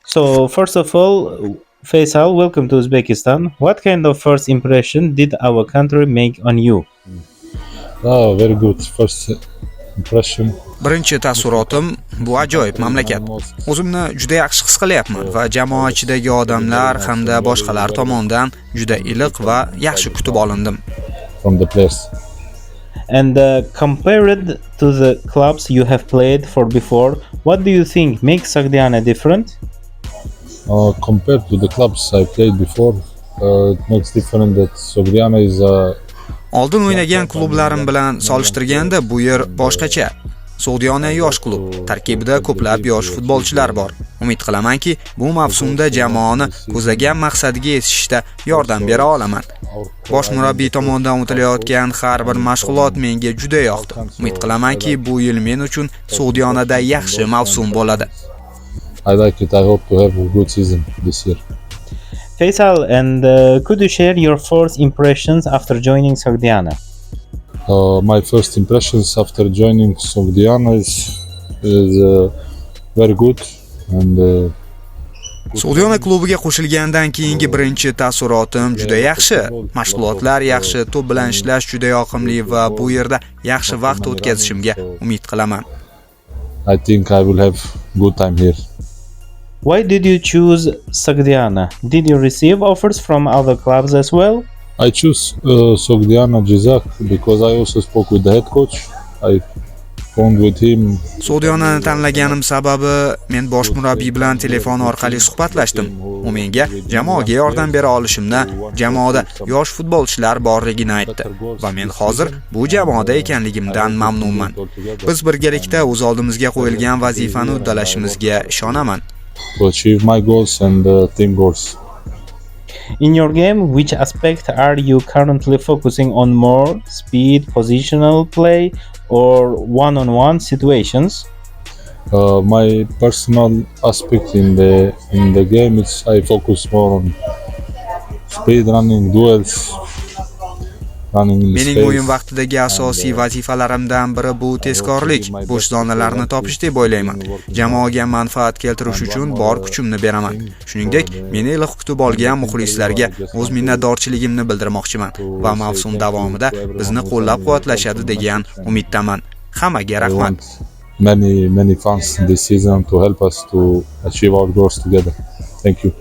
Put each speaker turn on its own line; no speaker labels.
So, first of all, Faisal, welcome to Uzbekistan. What kind of first impression did our country make on you?
Oh, very good. First impression.
Birinchi taassurotim bu ajoyib mamlakat. O'zimni juda yaxshi his qilyapman va jamoa ichidagi odamlar hamda boshqalar tomonidan juda iliq va yaxshi kutib olindim.
From the players.
And compared to the clubs you have played for before, what do you think makes Sogdiana different?
Compared to the clubs I played before, it makes different that Sogdiana is
Oldin o'ynagan klublarim bilan solishtirganda bu yer boshqacha. Sogdiana yosh klub, tarkibida ko'plab yosh futbolchilar bor. Umid qilamanki, bu mavsumda jamoani ko'zlagan maqsadiga yetishishda yordam bera olaman. Bosh murabbiy tomonidan o'tilayotgan har bir mashg'ulot menga juda yoqdi. Umid qilamanki, bu yil men uchun Sogdianada yaxshi mavsum bo'ladi.
I like it. I hope to have a good season this year.
Faisal, and could you share your first impressions after joining Sogdiana?
My first impressions after joining Sogdiana is very good and
Sogdiana klubiga qo'shilgandan keyingi birinchi taassurotim juda yaxshi. Mashg'ulotlar yaxshi, to'p bilan ishlash juda yoqimli va bu yerda yaxshi vaqt o'tkazishimga umid qilaman.
I think I will have good time here.
Why did you choose Sogdiana? Did you receive offers from other clubs as well?
I choose Sogdiana Jizak because I also spoke with the head coach. I phoned with him.
Sogdianani tanlaganim sababi men bosh murabbiy bilan telefon orqali suhbatlashdim. U menga jamoaga yordam bera olishimni, jamoada yosh futbolchilar borligini aytdi va men hozir bu jamoada ekanligimdan mamnunman. Biz birgalikda o'z oldimizga qo'yilgan vazifani uddalashimizga ishonaman.
To achieve my goals and team goals.
In your game, which aspect are you currently focusing on more? Speed, positional play, or one-on-one situations?
My personal aspect in the game is I focus more on speed, running, duels, running in
Mening
space.
o'yin vaqtidagi asosiy vazifalarimdan biri bu tezkorlik, bo'sh zonalarni topish deb o'ylayman. Jamoaga manfaat keltirish uchun bor kuchimni beraman. Shuningdek, meni iliq kutib olgan muxlislarga o'z minnatdorchiligimni bildirmoqchiman va mavsum davomida bizni qo'llab-quvvatlashadi degan umiddaman. Hammaga rahmat.
Many fans this season to help us to achieve our goals together. Thank you.